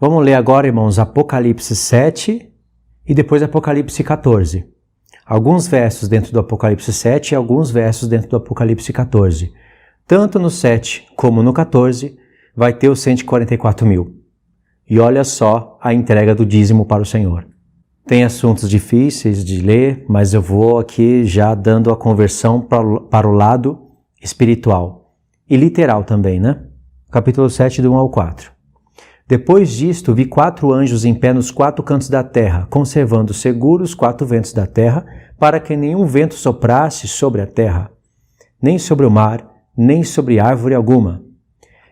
Vamos ler agora, irmãos, Apocalipse 7 e depois Apocalipse 14. Alguns versos dentro do Apocalipse 7 e alguns versos dentro do Apocalipse 14. Tanto no 7 como no 14 vai ter os 144 mil. E olha só a entrega do dízimo para o Senhor. Tem assuntos difíceis de ler, mas eu vou aqui já dando a conversão para o lado espiritual. E literal também, né? Capítulo 7, do 1 ao 4. Depois disto, vi 4 anjos em pé nos 4 cantos da terra, conservando seguros os 4 ventos da terra, para que nenhum vento soprasse sobre a terra, nem sobre o mar, nem sobre árvore alguma.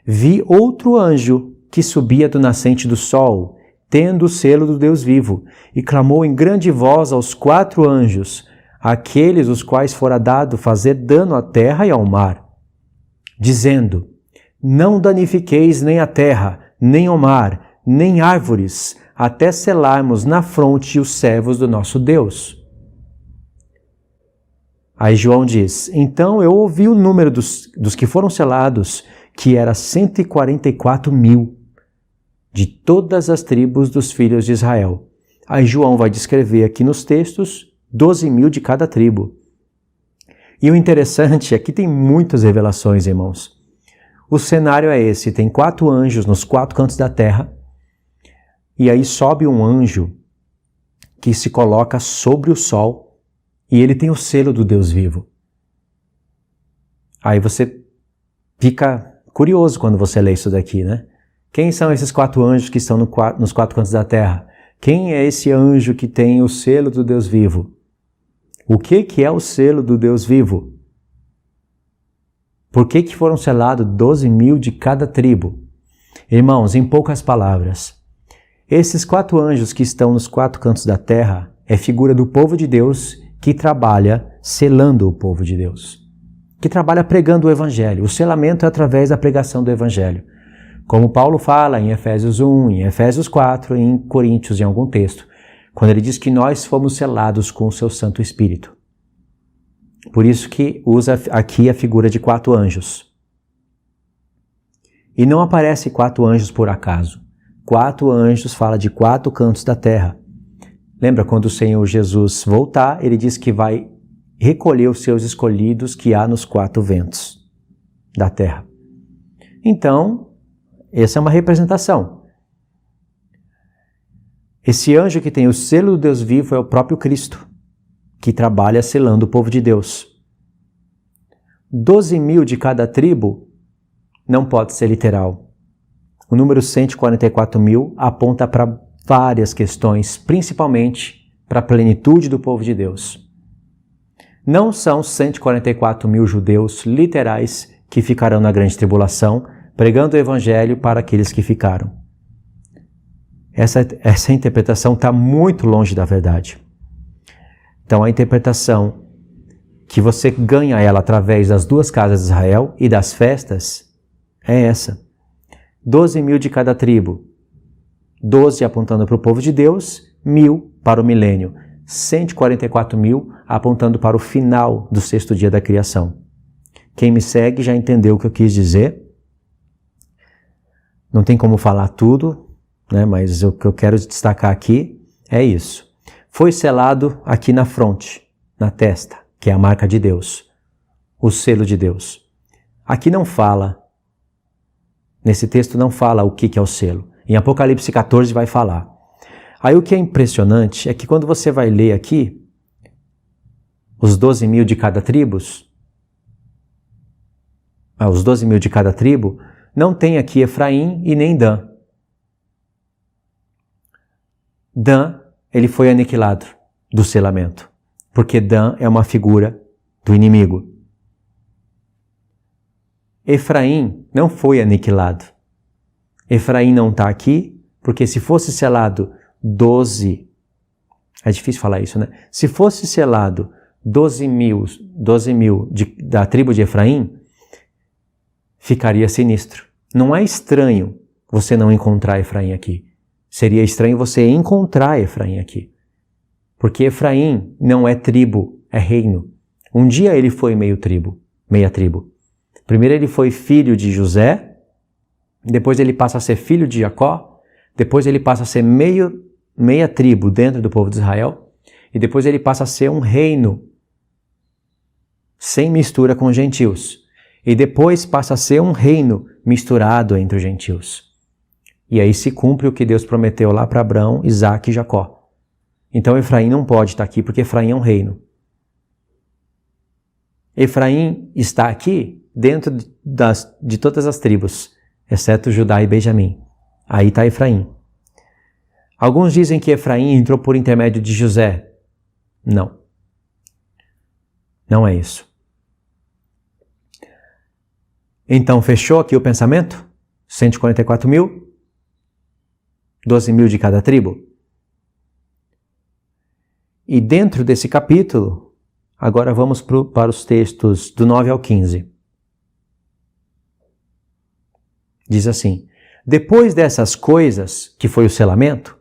Vi outro anjo que subia do nascente do sol, tendo o selo do Deus vivo, e clamou em grande voz aos 4 anjos, aqueles os quais fora dado fazer dano à terra e ao mar, dizendo: não danifiqueis nem a terra, nem o mar, nem árvores, até selarmos na fronte os servos do nosso Deus. Aí João diz: então eu ouvi o número dos que foram selados, que era 144 mil, de todas as tribos dos filhos de Israel. Aí João vai descrever aqui nos textos 12 mil de cada tribo. E o interessante é que tem muitas revelações, irmãos. O cenário é esse, tem 4 anjos nos 4 cantos da terra, e aí sobe um anjo que se coloca sobre o sol, e ele tem o selo do Deus vivo. Aí você fica curioso quando você lê isso daqui, né? Quem são esses 4 anjos que estão nos 4 cantos da terra? Quem é esse anjo que tem o selo do Deus vivo? O que é o selo do Deus vivo? Por que foram selados 12 mil de cada tribo? Irmãos, em poucas palavras, esses 4 anjos que estão nos 4 cantos da terra é figura do povo de Deus que trabalha selando o povo de Deus, que trabalha pregando o Evangelho. O selamento é através da pregação do Evangelho. Como Paulo fala em Efésios 1, em Efésios 4, em Coríntios, em algum texto, quando ele diz que nós fomos selados com o seu Santo Espírito. Por isso que usa aqui a figura de 4 anjos. E não aparece 4 anjos por acaso. 4 anjos fala de 4 cantos da terra. Lembra quando o Senhor Jesus voltar, ele diz que vai recolher os seus escolhidos que há nos 4 ventos da terra. Então, essa é uma representação. Esse anjo que tem o selo do Deus vivo é o próprio Cristo, que trabalha selando o povo de Deus. 12 mil de cada tribo não pode ser literal. O número 144 mil aponta para várias questões, principalmente para a plenitude do povo de Deus. Não são 144 mil judeus literais que ficarão na grande tribulação, pregando o Evangelho para aqueles que ficaram. Essa interpretação está muito longe da verdade. Então, a interpretação que você ganha ela através das 2 casas de Israel e das festas é essa. 12 mil de cada tribo. 12 apontando para o povo de Deus, 1000 para o milênio. 144 mil apontando para o final do 6º dia da criação. Quem me segue já entendeu o que eu quis dizer. Não tem como falar tudo, né? Mas o que eu quero destacar aqui é isso. Foi selado aqui na fronte, na testa, que é a marca de Deus, o selo de Deus. Aqui não fala, nesse texto não fala o que é o selo. Em Apocalipse 14 vai falar. Aí o que é impressionante é que quando você vai ler aqui, os 12 mil de cada tribo, não tem aqui Efraim e nem Dan. Dan, ele foi aniquilado do selamento, porque Dan é uma figura do inimigo. Efraim não foi aniquilado. Efraim não está aqui, porque se fosse selado 12, é difícil falar isso, né? Se fosse selado 12 mil da tribo de Efraim, ficaria sinistro. Não é estranho você não encontrar Efraim aqui. Seria estranho você encontrar Efraim aqui. Porque Efraim não é tribo, é reino. Um dia ele foi meia tribo. Primeiro ele foi filho de José, depois ele passa a ser filho de Jacó, depois ele passa a ser meia tribo dentro do povo de Israel, e depois ele passa a ser um reino sem mistura com os gentios. E depois passa a ser um reino misturado entre os gentios. E aí se cumpre o que Deus prometeu lá para Abraão, Isaque e Jacó. Então Efraim não pode estar aqui porque Efraim é um reino. Efraim está aqui dentro de todas as tribos, exceto Judá e Benjamim. Aí está Efraim. Alguns dizem que Efraim entrou por intermédio de José. Não. Não é isso. Então, fechou aqui o pensamento? 144 mil? 12 mil de cada tribo? E dentro desse capítulo, agora vamos para os textos do 9 ao 15. Diz assim: depois dessas coisas, que foi o selamento,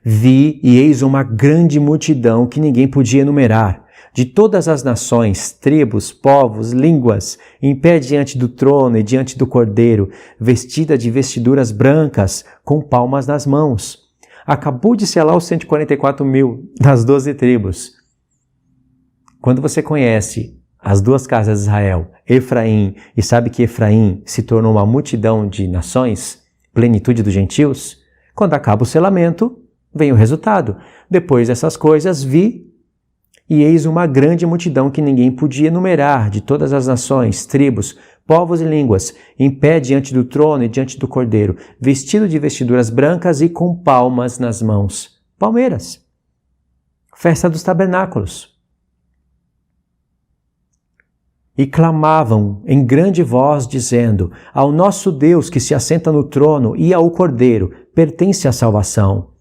vi e eis uma grande multidão que ninguém podia enumerar, de todas as nações, tribos, povos, línguas, em pé diante do trono e diante do Cordeiro, vestida de vestiduras brancas, com palmas nas mãos. Acabou de selar os 144 mil das 12 tribos. Quando você conhece as duas casas de Israel, Efraim, e sabe que Efraim se tornou uma multidão de nações, plenitude dos gentios, quando acaba o selamento, vem o resultado. Depois dessas coisas, vi e eis uma grande multidão que ninguém podia enumerar, de todas as nações, tribos, povos e línguas, em pé diante do trono e diante do Cordeiro, vestido de vestiduras brancas e com palmas nas mãos. Palmeiras. Festa dos tabernáculos. E clamavam em grande voz, dizendo: ao nosso Deus que se assenta no trono e ao Cordeiro pertence a salvação.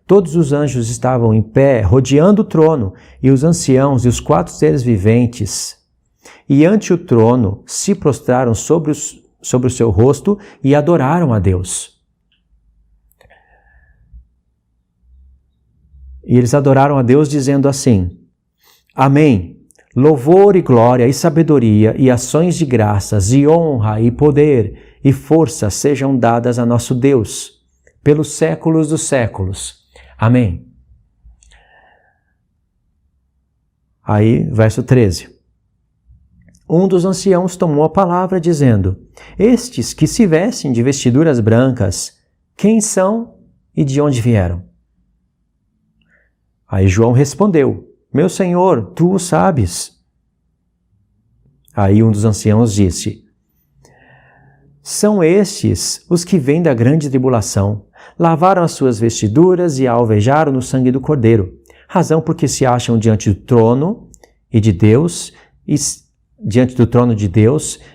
Todos os anjos estavam em pé, rodeando o trono, e os anciãos e os 4 seres viventes. E ante o trono se prostraram sobre o seu rosto e adoraram a Deus. E eles adoraram a Deus dizendo assim: Amém. Louvor e glória e sabedoria e ações de graças e honra e poder e força sejam dadas a nosso Deus, pelos séculos dos séculos. Amém. Aí, verso 13. Um dos anciãos tomou a palavra, dizendo: estes que se vestem de vestiduras brancas, quem são e de onde vieram? Aí João respondeu: meu senhor, tu o sabes. Aí um dos anciãos disse: são estes os que vêm da grande tribulação. Lavaram as suas vestiduras e a alvejaram no sangue do Cordeiro, razão porque se acham diante do trono de Deus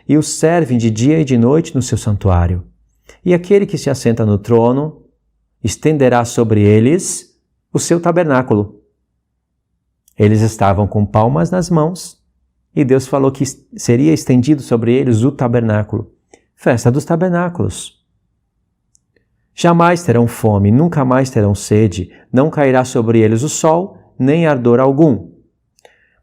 e os servem de dia e de noite no seu santuário. E aquele que se assenta no trono estenderá sobre eles o seu tabernáculo. Eles estavam com palmas nas mãos e Deus falou que seria estendido sobre eles o tabernáculo. Festa dos tabernáculos. Jamais terão fome, nunca mais terão sede, não cairá sobre eles o sol, nem ardor algum.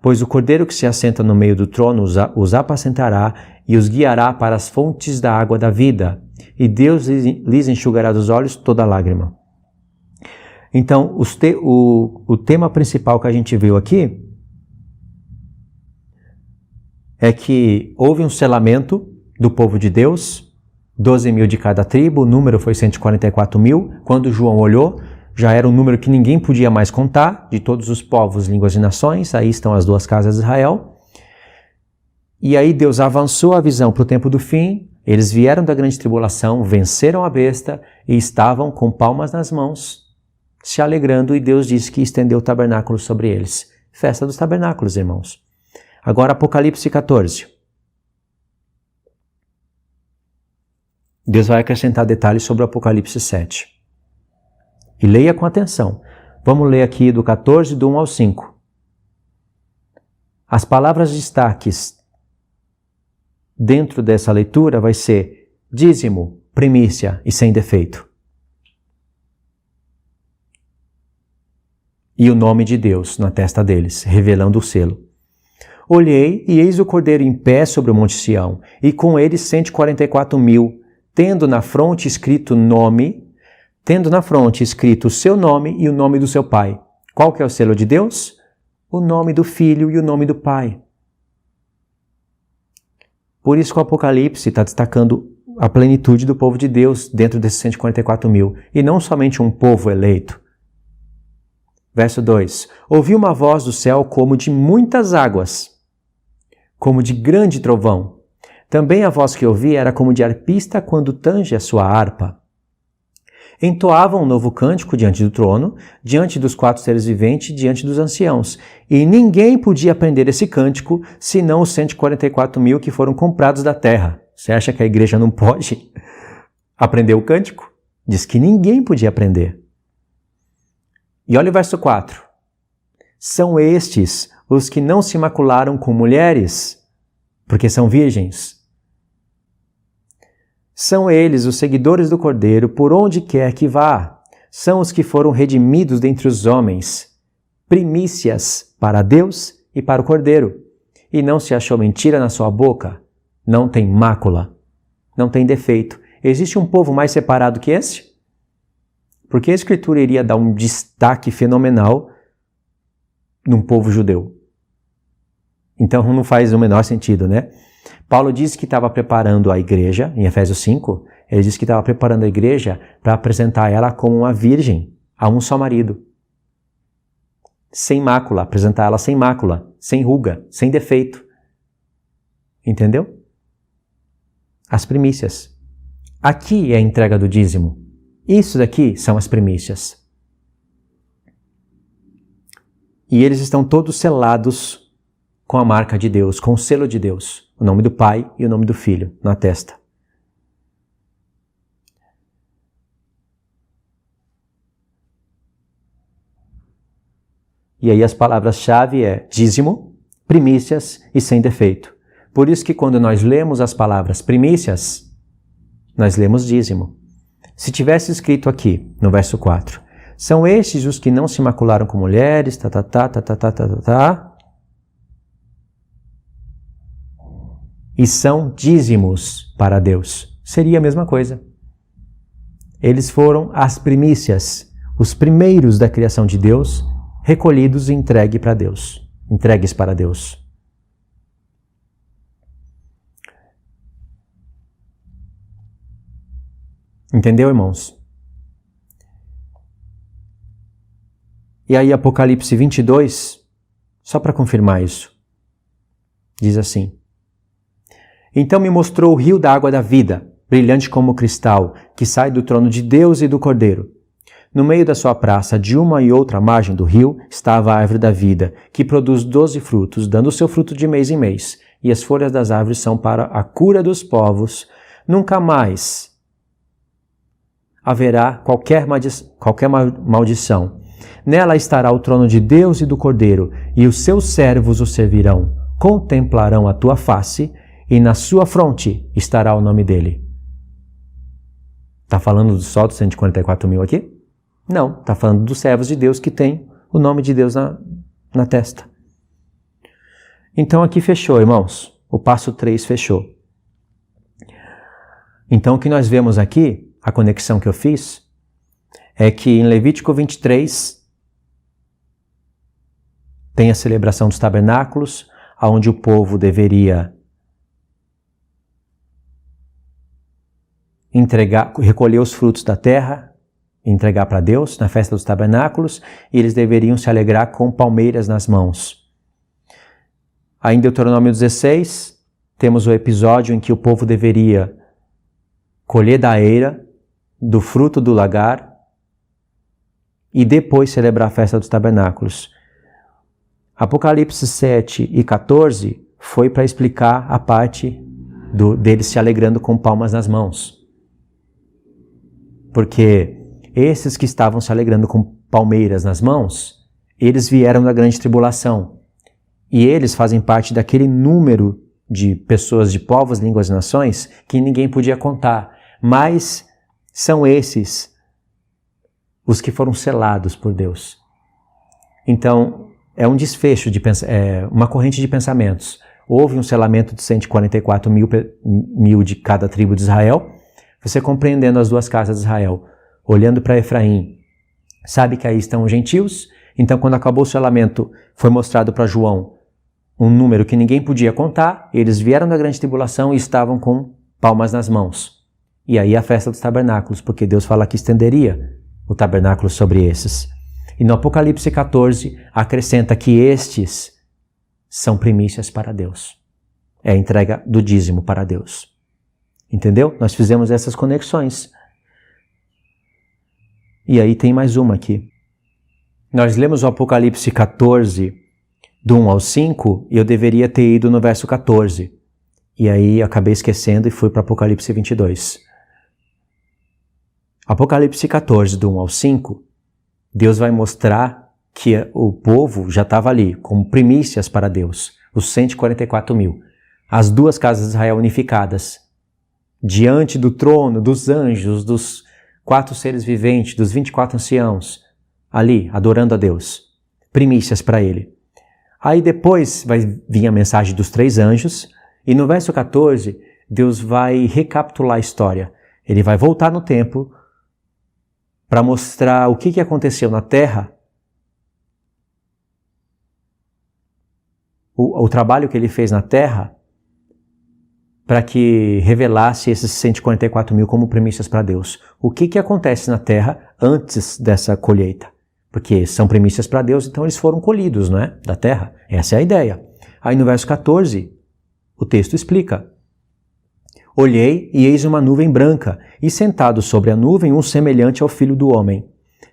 Pois o Cordeiro que se assenta no meio do trono os apacentará e os guiará para as fontes da água da vida, e Deus lhes enxugará dos olhos toda lágrima. Então, o tema principal que a gente viu aqui é que houve um selamento do povo de Deus, 12 mil de cada tribo, o número foi 144 mil. Quando João olhou, já era um número que ninguém podia mais contar, de todos os povos, línguas e nações. Aí estão as duas casas de Israel. E aí Deus avançou a visão para o tempo do fim. Eles vieram da grande tribulação, venceram a besta e estavam com palmas nas mãos, se alegrando, e Deus disse que estendeu o tabernáculo sobre eles. Festa dos tabernáculos, irmãos. Agora Apocalipse 14. Deus vai acrescentar detalhes sobre o Apocalipse 7. E leia com atenção. Vamos ler aqui do 14, do 1 ao 5. As palavras destaques dentro dessa leitura vai ser dízimo, primícia e sem defeito. E o nome de Deus na testa deles, revelando o selo. Olhei e eis o Cordeiro em pé sobre o monte Sião, e com ele 144 mil, tendo na fronte escrito nome, tendo na fronte escrito o seu nome e o nome do seu pai. Qual que é o selo de Deus? O nome do Filho e o nome do Pai. Por isso que o Apocalipse está destacando a plenitude do povo de Deus dentro desses 144 mil, e não somente um povo eleito. Verso 2. Ouvi uma voz do céu como de muitas águas, como de grande trovão. Também a voz que ouvi era como de arpista quando tange a sua harpa. Entoavam um novo cântico diante do trono, diante dos 4 seres viventes, diante dos anciãos. E ninguém podia aprender esse cântico, senão os 144 mil que foram comprados da terra. Você acha que a igreja não pode aprender o cântico? Diz que ninguém podia aprender. E olha o verso 4. São estes os que não se macularam com mulheres, porque são virgens. São eles os seguidores do Cordeiro por onde quer que vá. São os que foram redimidos dentre os homens, primícias para Deus e para o Cordeiro. E não se achou mentira na sua boca. Não tem mácula, não tem defeito. Existe um povo mais separado que esse? Porque a Escritura iria dar um destaque fenomenal num povo judeu. Então não faz o menor sentido, né? Paulo disse que estava preparando a igreja, em Efésios 5, ele disse que estava preparando a igreja para apresentar ela como uma virgem, a um só marido. Sem mácula, apresentar ela sem mácula, sem ruga, sem defeito. Entendeu? As primícias. Aqui é a entrega do dízimo. Isso daqui são as primícias. E eles estão todos selados com a marca de Deus, com o selo de Deus. O nome do Pai e o nome do Filho na testa. E aí as palavras-chave é dízimo, primícias e sem defeito. Por isso que quando nós lemos as palavras primícias, nós lemos dízimo. Se tivesse escrito aqui, no verso 4, são estes os que não se macularam com mulheres, e são dízimos para Deus. Seria a mesma coisa. Eles foram as primícias, os primeiros da criação de Deus, recolhidos e entregues para Deus. Entendeu, irmãos? E aí Apocalipse 22, só para confirmar isso, diz assim: Então me mostrou o rio da água da vida, brilhante como cristal, que sai do trono de Deus e do Cordeiro. No meio da sua praça, de uma e outra margem do rio, estava a árvore da vida, que produz 12 frutos, dando o seu fruto de mês em mês. E as folhas das árvores são para a cura dos povos. Nunca mais haverá qualquer maldição. Nela estará o trono de Deus e do Cordeiro, e os seus servos o servirão. Contemplarão a tua face, e na sua fronte estará o nome dele. Está falando só dos 144 mil aqui? Não, está falando dos servos de Deus que tem o nome de Deus na testa. Então aqui fechou, irmãos. O passo 3 fechou. Então o que nós vemos aqui, a conexão que eu fiz, é que em Levítico 23 tem a celebração dos tabernáculos, onde o povo deveria recolher os frutos da terra, entregar para Deus na festa dos tabernáculos, e eles deveriam se alegrar com palmeiras nas mãos. Aí em Deuteronômio 16, temos o episódio em que o povo deveria colher da eira, do fruto do lagar, e depois celebrar a festa dos tabernáculos. Apocalipse 7 e 14 foi para explicar a parte deles se alegrando com palmas nas mãos. Porque esses que estavam se alegrando com palmeiras nas mãos, eles vieram da grande tribulação. E eles fazem parte daquele número de pessoas de povos, línguas e nações que ninguém podia contar. Mas são esses os que foram selados por Deus. Então, é um desfecho, uma corrente de pensamentos. Houve um selamento de 144 mil de cada tribo de Israel. Você compreendendo as duas casas de Israel. olhando para Efraim, sabe que aí estão os gentios. Então, quando acabou o selamento, foi mostrado para João um número que ninguém podia contar. Eles vieram da grande tribulação e estavam com palmas nas mãos. E aí a festa dos tabernáculos, porque Deus fala que estenderia o tabernáculo sobre esses. E no Apocalipse 14, acrescenta que estes são primícias para Deus. É a entrega do dízimo para Deus. Entendeu? Nós fizemos essas conexões. E aí tem mais uma aqui. Nós lemos o Apocalipse 14, do 1 ao 5, e eu deveria ter ido no verso 14. E aí acabei esquecendo e fui para Apocalipse 22. Apocalipse 14, do 1 ao 5, Deus vai mostrar que o povo já estava ali, como primícias para Deus, os 144 mil. As duas casas de Israel unificadas, diante do trono, dos anjos, dos 4 seres viventes, dos 24 anciãos, ali, adorando a Deus. Primícias para ele. Aí depois vai vir a mensagem dos 3 anjos, e no verso 14, Deus vai recapitular a história. Ele vai voltar no tempo para mostrar o que aconteceu na terra, o trabalho que ele fez na terra, para que revelasse esses 144 mil como primícias para Deus. O que acontece na terra antes dessa colheita? Porque são primícias para Deus, então eles foram colhidos, não é? Da terra. Essa é a ideia. Aí no verso 14, o texto explica. Olhei e eis uma nuvem branca, e sentado sobre a nuvem um semelhante ao Filho do Homem,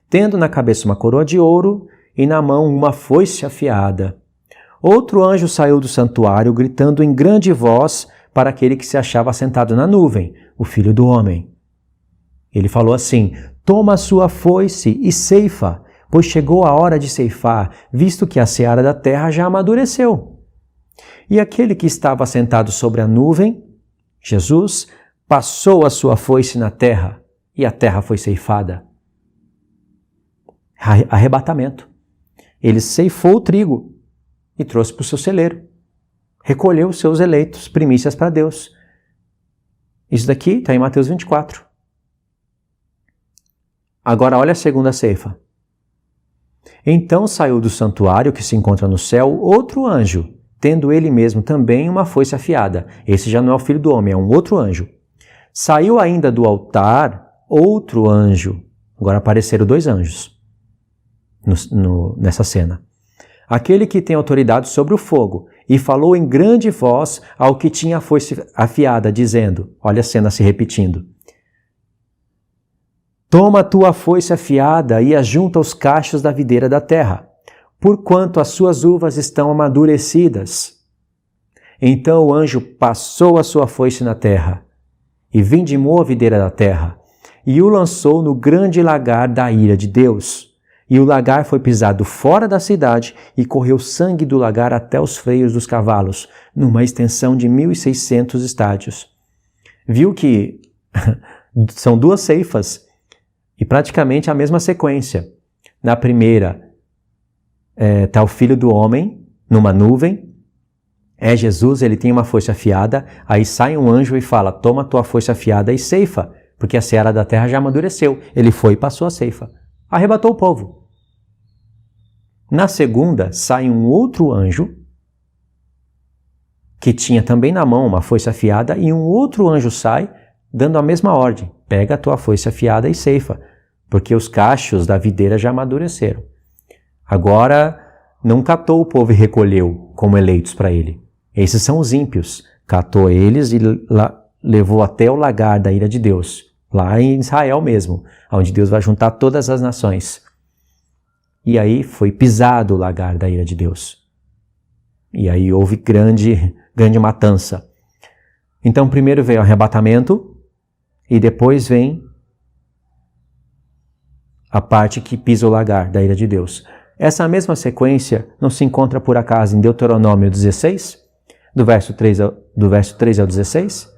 tendo na cabeça uma coroa de ouro e na mão uma foice afiada. Outro anjo saiu do santuário, gritando em grande voz para aquele que se achava sentado na nuvem, o Filho do Homem. Ele falou assim: toma a sua foice e ceifa, pois chegou a hora de ceifar, visto que a seara da terra já amadureceu. E aquele que estava sentado sobre a nuvem, Jesus, passou a sua foice na terra, e a terra foi ceifada. Arrebatamento. Ele ceifou o trigo e trouxe para o seu celeiro. Recolheu os seus eleitos, primícias para Deus. Isso daqui está em Mateus 24. Agora olha a segunda ceifa. Então saiu do santuário que se encontra no céu outro anjo, tendo ele mesmo também uma foice afiada. Esse já não é o Filho do Homem, é um outro anjo. Saiu ainda do altar outro anjo. Agora apareceram 2 anjos nessa cena. Aquele que tem autoridade sobre o fogo, e falou em grande voz ao que tinha a foice afiada, dizendo, olha a cena se repetindo, toma a tua foice afiada e ajunta os cachos da videira da terra, porquanto as suas uvas estão amadurecidas. Então o anjo passou a sua foice na terra, e vindimou a videira da terra, e o lançou no grande lagar da ira de Deus. E o lagar foi pisado fora da cidade, e correu sangue do lagar até os freios dos cavalos, numa extensão de 1.600 estádios. Viu que são 2 ceifas, e praticamente a mesma sequência. Na primeira, está o Filho do Homem, numa nuvem, é Jesus, ele tem uma foice afiada, aí sai um anjo e fala, toma a tua foice afiada e ceifa, porque a seara da terra já amadureceu. Ele foi e passou a ceifa. Arrebatou o povo. Na segunda, sai um outro anjo, que tinha também na mão uma foice afiada, e um outro anjo sai, dando a mesma ordem. Pega a tua foice afiada e ceifa, porque os cachos da videira já amadureceram. Agora, não catou o povo e recolheu como eleitos para ele. Esses são os ímpios. Catou eles e levou até o lagar da ira de Deus. Lá em Israel mesmo, onde Deus vai juntar todas as nações. E aí foi pisado o lagar da ira de Deus. E aí houve grande matança. Então primeiro veio o arrebatamento e depois vem a parte que pisa o lagar da ira de Deus. Essa mesma sequência não se encontra por acaso em Deuteronômio 16, do verso 3 ao 16?